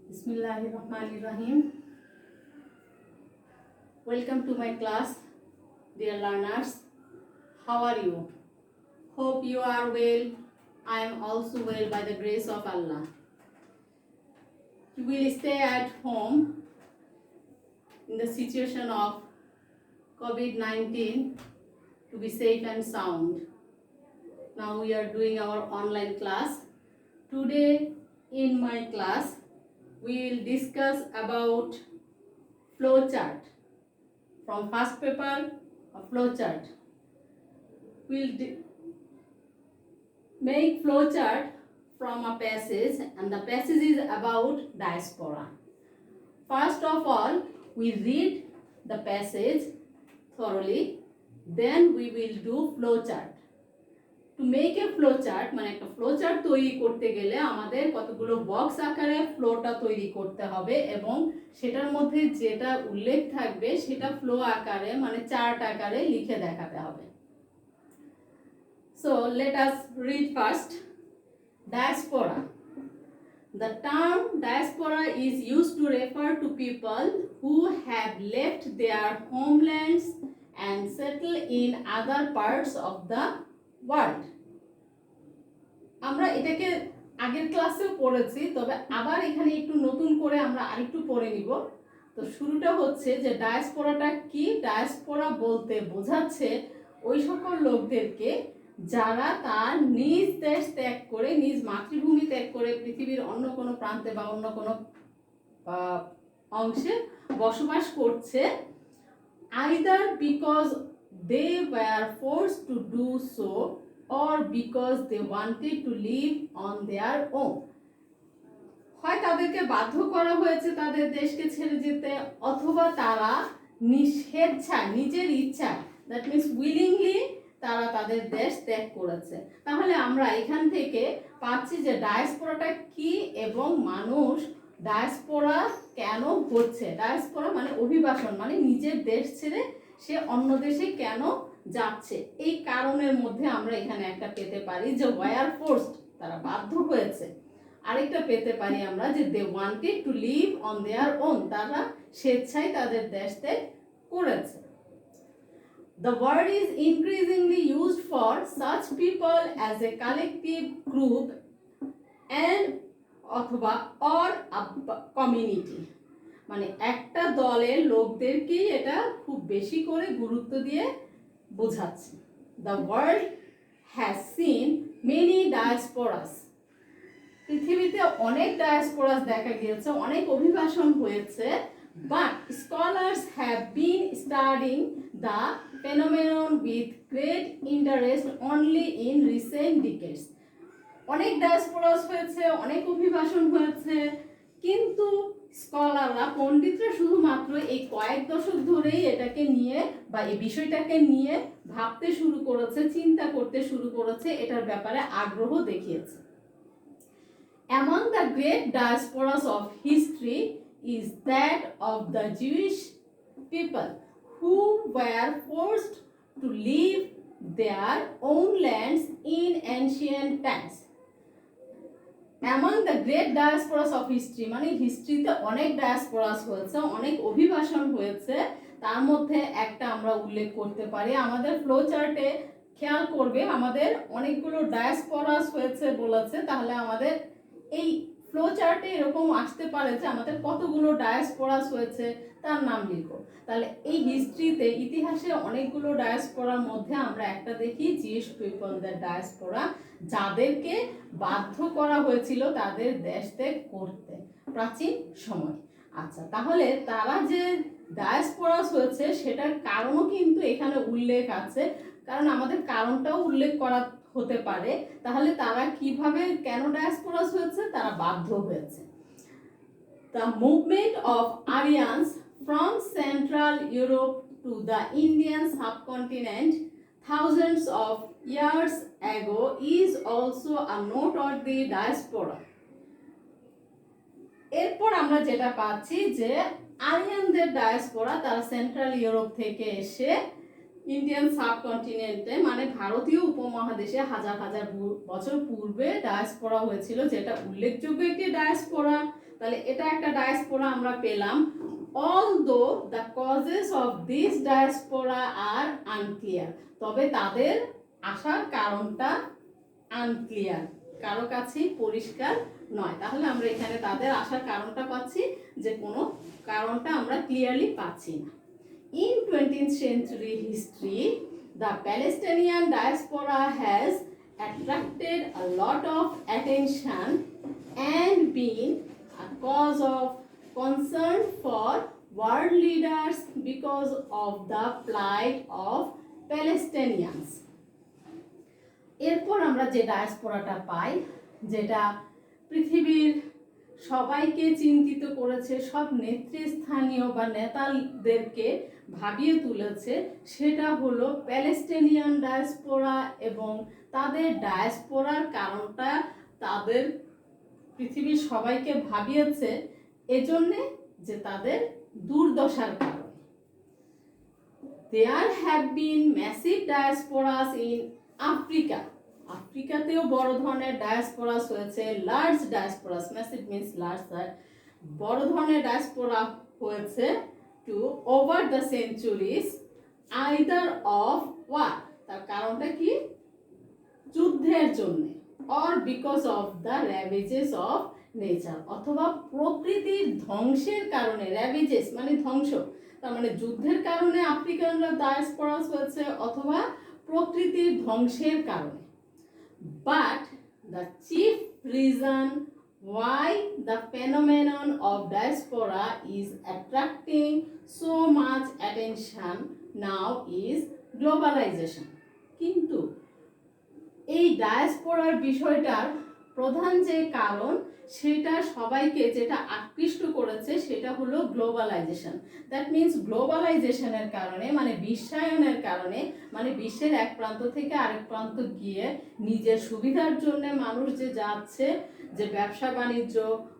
Bismillahirrahmanirrahim. Welcome to my class, dear learners. How are you? Hope you are well. I am also well by the grace of Allah. You will stay at home in the situation of COVID-19 to be safe and sound. Now we are doing our online class. Today in my class, we will discuss about flowchart. From first paper, a flowchart. We'll make flowchart from a passage, and the passage is about diaspora. First of all, we read the passage thoroughly, then we will do flowchart. To make a flowchart, মানে একটা flowchart তৈরি করতে গেলে আমাদের কতগুলো box আকারে ফ্লোটা তৈরি করতে হবে এবং সেটার মধ্যে যেটা উল্লেখ থাকবে সেটা ফ্লো আকারে মানে চার্ট আকারে লিখে দেখাতে হবে। So let us read first. Diaspora. The term diaspora is used to refer to people who have left their homelands and settled in other parts of the world. আমরা এটাকে আগের ক্লাসেও পড়েছি, তবে আবার এখানে একটু নতুন করে আমরা আরেকটু পড়ে নিব। তো শুরুটা হচ্ছে যে ডায়াসপোরাটা কি। ডায়াসপোরা বলতে বোঝাচ্ছে ওই সকল লোকদেরকে যারা তার নিজ দেশ ত্যাগ করে, নিজ মাতৃভূমি ত্যাগ করে পৃথিবীর অন্য কোনো প্রান্তে বা অন্য কোনো অংশে বসবাস করছে, either because they were forced to do so or because they wanted to live on their own. হয় তাদেরকে বাধ্য করা হয়েছে তাদের দেশকে ছেড়ে যেতে, অথবা তারা স্বেচ্ছায় নিজের ইচ্ছা, দ্যাট মিনস উইলিংলি তারা তাদের দেশ ত্যাগ করেছে। তাহলে আমরা এখান থেকে পাচ্ছি যে ডায়াসপোরাটা কি এবং মানুষ ডায়াসপোরা কেন হচ্ছে। ডায়াসপোরা মানে অভিবাসন, মানে নিজের দেশ ছেড়ে সে অন্য দেশে কেন যাচ্ছে। এই কারণের মধ্যে আমরা এখানে একটা পেতে পারি যে ওয়ার ফোর্সড, তারা বাধ্য হয়েছে। আরেকটা পেতে পারি আমরা যে they wanted to live on their own, তারা স্বেচ্ছায় তাদের দেশ ত্যাগ করেছে। The word is increasingly used for such people as a collective group and অথবা or a community, মানে একটা দলের লোকদেরকেই এটা খুব বেশি করে গুরুত্ব দিয়ে বোঝাচ্ছে। The world has seen many diasporas. পৃথিবীতে অনেক ডায়াসপোরাস দেখা গিয়েছে, অনেক অভিবাসন হয়েছে, but scholars have been studying the phenomenon with great interest only in recent decades. অনেক ডায়াসপোরাস হয়েছে, অনেক অভিবাসন হয়েছে, কিন্তু স্কলাররা, পণ্ডিতরা শুধুমাত্র এই কয়েক দশক ধরেই এটাকে নিয়ে বা এই বিষয়টাকে নিয়ে ভাবতে শুরু করেছে, চিন্তা করতে শুরু করেছে, এটার ব্যাপারে আগ্রহ দেখিয়েছে। Among the great diasporas of history is that of the Jewish people who were forced to leave their own lands in ancient times. Among the great diasporas of history মানে হিস্ট্রিতে অনেক ডায়াসপোরাস হয়েছে, অনেক অভিবাসন হয়েছে, তার মধ্যে একটা আমরা উল্লেখ করতে পারি। আমাদের ফ্লো চার্টে খেয়াল করবে আমাদের অনেকগুলো ডায়াসপোরাস হয়েছে বলেছে, তাহলে আমাদের এই ফ্লো চার্টে এরকম আসতে পারে যে আমাদের কতগুলো ডায়াসপোরাস হয়েছে তার নাম লিখো। তাহলে এই হিস্ট্রিতে, ইতিহাসে অনেকগুলো ডায়াসপোরার মধ্যে আমরা একটা দেখি জিউস পিপলদের ডায়াসপোরা, যাদেরকে বাধ্য করা হয়েছিল তাদের দেশ ত্যাগ করতে প্রাচীন সময়। আচ্ছা, তাহলে তারা যে ডায়াসপোরাস হয়েছে সেটার কারণও কিন্তু এখানে উল্লেখ আছে, কারণ আমাদের কারণটাও উল্লেখ করা হতে পারে। তাহলে তারা কিভাবে কেন ডায়াসপোরাস হয়েছে, তারা বাধ্য হয়েছে। The movement of Aryans from Central Europe to the Indian subcontinent thousands of years ago is also a noteworthy diaspora. এরপর আমরা যেটা পাচ্ছি যে আরিয়ানদের ডায়াসপোরা, তারা সেন্ট্রাল ইউরোপ থেকে এসে ইন্ডিয়ান সাবকন্টিনেন্টে মানে ভারতীয় উপমহাদেশে হাজার হাজার বছর পূর্বে ডায়াসপোরা হয়েছিল, যেটা উল্লেখযোগ্য একটি ডায়াসপোরা। তাহলে এটা একটা ডায়াসপোরা আমরা পেলাম। Although the causes of this diaspora are unclear, তবে তাদের আসার কারণটা আনক্লিয়ার, কারো কাছেই পরিষ্কার নয়। তাহলে আমরা এখানে তাদের আসার কারণটা পাচ্ছি, যে কোনো কারণটা আমরা ক্লিয়ারলি পাচ্ছি না। In 20th century history, the Palestinian diaspora has attracted a lot of attention and been a cause of concern for world leaders because of the plight of Palestinians. এরপর আমরা যে ডায়াসপোরাটা পাই, যেটা পৃথিবীর সবাইকে চিন্তিত করেছে, সব নেতৃস্থানীয় বা নেতাদেরকে ভাবিয়ে তুলেছে, সেটা হলো প্যালেস্টিনিয়ান ডায়াসপোরা। এবং তাদের ডায়াসপোরার কারণটা তাদের পৃথিবীর সবাইকে ভাবিয়েছে এজন্যে যে তাদের দুর্দশার কারণে। There have been massive diasporas in Africa. আফ্রিকাতেও বড় ধরনের ডায়াসপোরাস হয়েছে, large diasporas, massive means large, বড় ধরনের ডায়াসপোরা হয়েছে to over the centuries either of war, তার কারণটা কি, যুদ্ধের জন্য, or because of the ravages of nature, অথবা প্রকৃতির ধ্বংসের কারণে। র্যাভেজেস মানে ধ্বংস, তার মানে যুদ্ধের কারণে আফ্রিকানরা ডায়াসপোরাস হয়েছে অথবা প্রকৃতির ধ্বংসের কারণে। But the chief reason why the phenomenon of diaspora is attracting so much attention now is globalization. কিন্তু এই ডায়াসপোরার বিষয়টার প্রধান যে কারণ, সেটা সবাইকে যেটা আকৃষ্ট করেছে সেটা হলো গ্লোবালাইজেশন। দ্যাট মিন্স গ্লোবালাইজেশনের কারণে, মানে বিশ্বায়নের কারণে, মানে বিশ্বের এক প্রান্ত থেকে আরেক প্রান্ত গিয়ে নিজের সুবিধার জন্য মানুষ যে যাচ্ছে, যে ব্যবসা বাণিজ্য,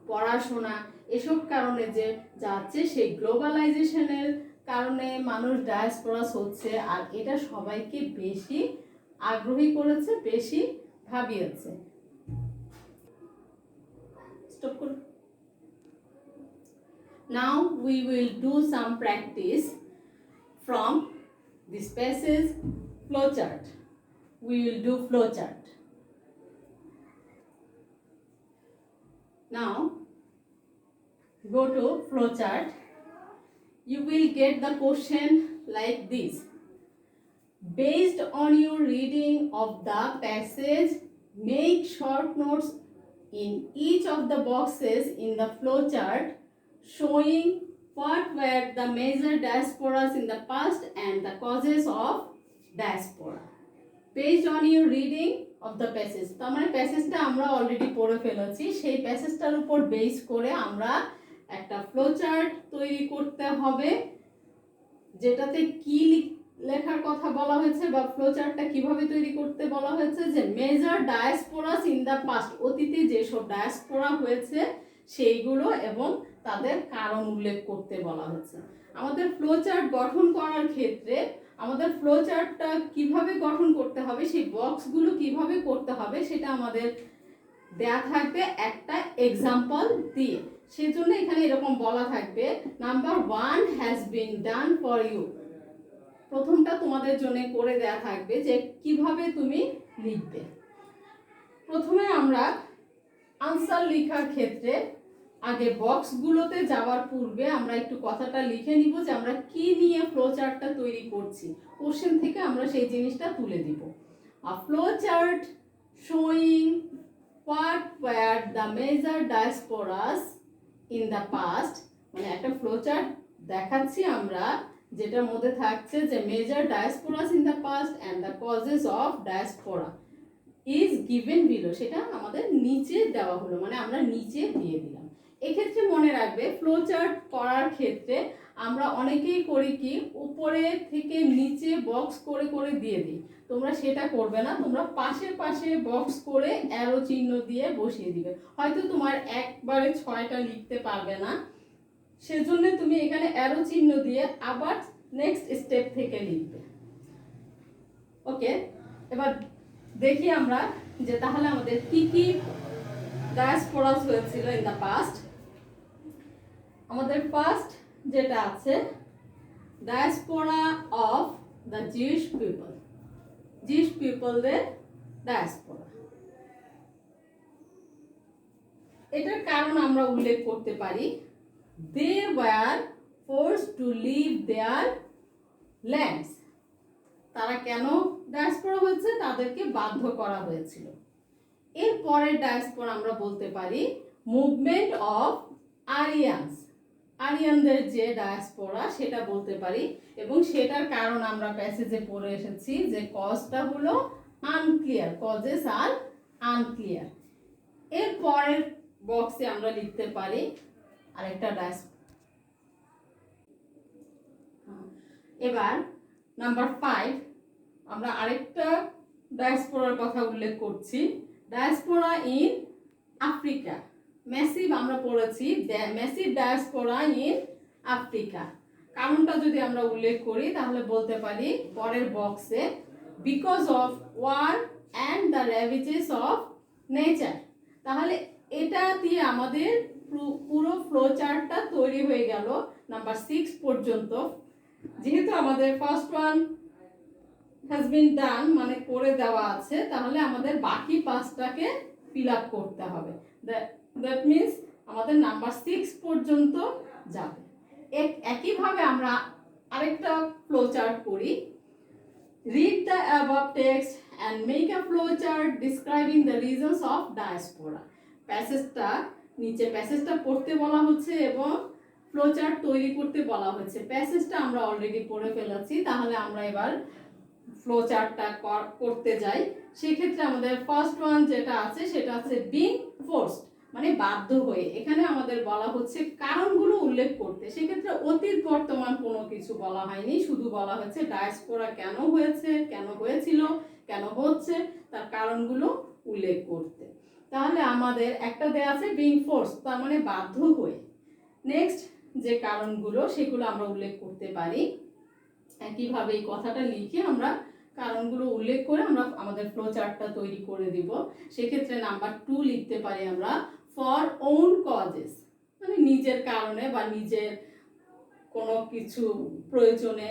পড়াশোনা, এসব কারণে যে যাচ্ছে, সেই গ্লোবালাইজেশনের কারণে মানুষ ডায়াসপোরাস হচ্ছে। আর এটা সবাইকে বেশি আগ্রহী করেছে, বেশি ভাবিয়েছে। Now we will do some practice from this passage flowchart. We will do flowchart. Now go to flowchart. You will get the question like this. Based on your reading of the passage, make short notes in each of the boxes in the flowchart showing what were the major diasporas in the past and the causes of diaspora. Based on your reading of the passage, তার মানে প্যাসেজটা আমরা already পড়ে ফেলেছি, সেই প্যাসেজটার উপর base করে আমরা একটা ফ্লোচার্ট তৈরি করতে হবে, যেটাতে কি লেখার কথা বলা হয়েছে বা ফ্লোচার্টটা কিভাবে তৈরি করতে বলা হয়েছে, যে major diasporas in the past, অতীতে যেসব ডায়াসপোরা হয়েছে সেইগুলো এবং তাদের কারণ উল্লেখ করতে বলা হয়েছে। আমাদের ফ্লোচার্ট গঠন করার ক্ষেত্রে আমাদের ফ্লোচার্টটা কিভাবে গঠন করতে হবে, সেই বক্সগুলো কিভাবে করতে হবে, সেটা আমাদের দেয়া থাকবে একটা এক্সাম্পল দিয়ে। সেজন্য এখানে এরকম বলা থাকবে, number 1 has been done for you. প্রথমটা তোমাদের জন্য করে দেয়া থাকবে যে কিভাবে তুমি লিখবে। প্রথমে আমরা আনসার লেখার ক্ষেত্রে আগে বক্সগুলোতে যাওয়ার পূর্বে আমরা একটু কথাটা লিখে নিব যে আমরা কি নিয়ে ফ্লোচার্টটা তৈরি করছি। কোশ্চেন থেকে আমরা সেই জিনিসটা তুলে দিব। A flowchart showing what were the major diasporas in the past, মানে একটা ফ্লোচার্ট দেখাচ্ছি আমরা যেটার মধ্যে থাকছে যে major diasporas in the past and the causes of diaspora is given below, সেটা আমাদের নিচে দেওয়া হলো, মানে আমরা নিচে দিয়ে দিলাম। এক্ষেত্রে মনে রাখবে ফ্লোচার্ট করার ক্ষেত্রে আমরা অনেকেই করি কি, উপরে থেকে নিচে বক্স করে করে দিয়ে দিই। তোমরা সেটা করবে না, তোমরা পাশে পাশে বক্স করে অ্যারো চিহ্ন দিয়ে বসিয়ে দিবে। হয়তো তোমার একবারে 6টা লিখতে পারবে না, সেজন্য তুমি এখানে অ্যারো চিহ্ন দিয়ে আবার নেক্সট স্টেপ থেকে লিখবে। ওকে, এবার দেখি আমরা যে তাহলে আমাদের কি কি ডায়াসপোরাস হয়েছিল ইন দ্য পাস্ট। আমাদের ফার্স্ট যেটা আছে diaspora of the Jews people, Jews পিপলদের ডায়াসপোরা। এটার কারণ আমরা উল্লেখ করতে পারি, they were forced to leave their lands. তারা কেন ডায়াসপোরা হয়েছে? তাদেরকে বাধ্য করা হয়েছিল। এর পরের ডায়াসপোরা আমরা বলতে পারি মুভমেন্ট অফ আরিয়ানস, আরিয়ানদের যে ডায়াসপোরা সেটা বলতে পারি, এবং সেটার কারণ আমরা প্যাসেজে পড়ে এসেছি যে কজটা হলো আনক্লিয়ার, কজেস আর আনক্লিয়ার। এর পরের বক্সে আমরা লিখতে পারি আরেকটা ডায়াসপোরা। এবার নাম্বার 5 আমরা আরেকটা ডায়াসপোরার কথা উল্লেখ করছি, ডায়াসপোরা ইন আফ্রিকা। ম্যাসিভ আমরা পড়েছি ম্যাসিভ ডায়াসপোরা ইন আফ্রিকা। কারণটা যদি আমরা উল্লেখ করি তাহলে বলতে পারি পরের বক্সে because of war and the ravages of nature. তাহলে এটা দিয়ে আমাদের পুরো ফ্লো চার্টটা তৈরি হয়ে গেল নাম্বার 6 পর্যন্ত। যেহেতু আমাদের ফার্স্ট ওয়ান হ্যাজ বিন ডান, মানে করে দেওয়া আছে, তাহলে আমাদের বাকি 5টাকে ফিল আপ করতে হবে। দ্যাট মিনস আমাদের নাম্বার 6 পর্যন্ত যাবে। একইভাবে আমরা আরেকটা ফ্লো চার্ট করি, read the above text and make a flow chart describing the reasons of diaspora. প্যাসেজটা নিচে প্যাসেজটা পড়তে বলা হচ্ছে এবং ফ্লো চার্ট তৈরি করতে বলা হয়েছে। প্যাসেজটা আমরা অলরেডি পড়ে ফেলেছি, তাহলে আমরা এবার ফ্লো চার্টটা করতে যাই। সেক্ষেত্রে আমাদের ফার্স্ট ওয়ান যেটা আছে সেটা আছে বিং ফোর্সড, মানে বাধ্য হয়ে। এখানে আমাদের বলা হচ্ছে কারণগুলো উল্লেখ করতে। সেক্ষেত্রে অতীত বর্তমান কোনো কিছু বলা হয়নি, শুধু বলা হয়েছে ডায়াসপোরা কেন হয়েছে, কেন হয়েছিল, কেন হচ্ছে, তার কারণগুলো উল্লেখ করতে। তাহলে আমাদের একটা দেয়া আছে বিং ফোর্স, তার মানে বাধ্য হয়ে। নেক্সট যে কারণগুলো সেগুলো আমরা উল্লেখ করতে পারি। একইভাবে এই কথাটা লিখে আমরা কারণগুলো উল্লেখ করে আমরা আমাদের ফ্লো চার্টটা তৈরি করে দিব। সেক্ষেত্রে নাম্বার 2 লিখতে পারি আমরা ফর ওন কজেস, মানে নিজের কারণে বা নিজের কোনো কিছু প্রয়োজনে,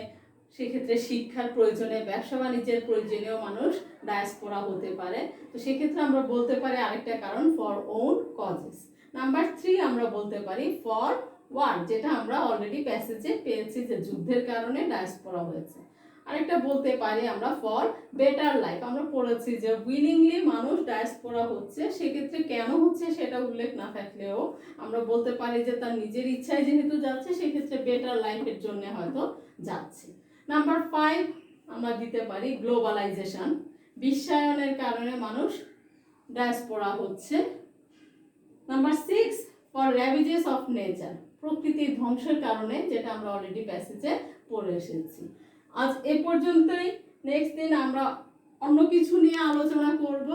সেক্ষেত্রে শিক্ষার প্রয়োজনে, ব্যবসা বাণিজ্যের প্রয়োজনেও মানুষ ডায়াসপোরা হতে পারে। তো সেক্ষেত্রে আমরা বলতে পারি আরেকটা কারণ ফর ওন কজেস। নাম্বার 3 আমরা বলতে পারি ফর ওয়ার, যেটা আমরা অলরেডি প্যাসেজে পেয়েছি যে যুদ্ধের কারণে ডায়াসপোরা হয়েছে। আরেকটা বলতে পারি আমরা ফর বেটার লাইফ, আমরা পড়েছি যে উইলিংলি মানুষ ডায়াসপোরা হচ্ছে। সেক্ষেত্রে কেন হচ্ছে সেটা উল্লেখ না থাকলেও আমরা বলতে পারি যে তার নিজের ইচ্ছায় যেহেতু যাচ্ছে, সেক্ষেত্রে বেটার লাইফের জন্য হয়তো যাচ্ছে। নাম্বার 5 আমরা দিতে পারি গ্লোবালাইজেশন, বিশ্বায়নের কারণে মানুষ ডায়াসপোরা হচ্ছে। Number 6 for ravages of nature, প্রকৃতির ধ্বংসের কারণে, যেটা আমরা অলরেডি প্যাসেজে পড়ে এসেছি। আজ এ পর্যন্তই। নেক্সট দিন আমরা অন্য কিছু নিয়ে আলোচনা করব।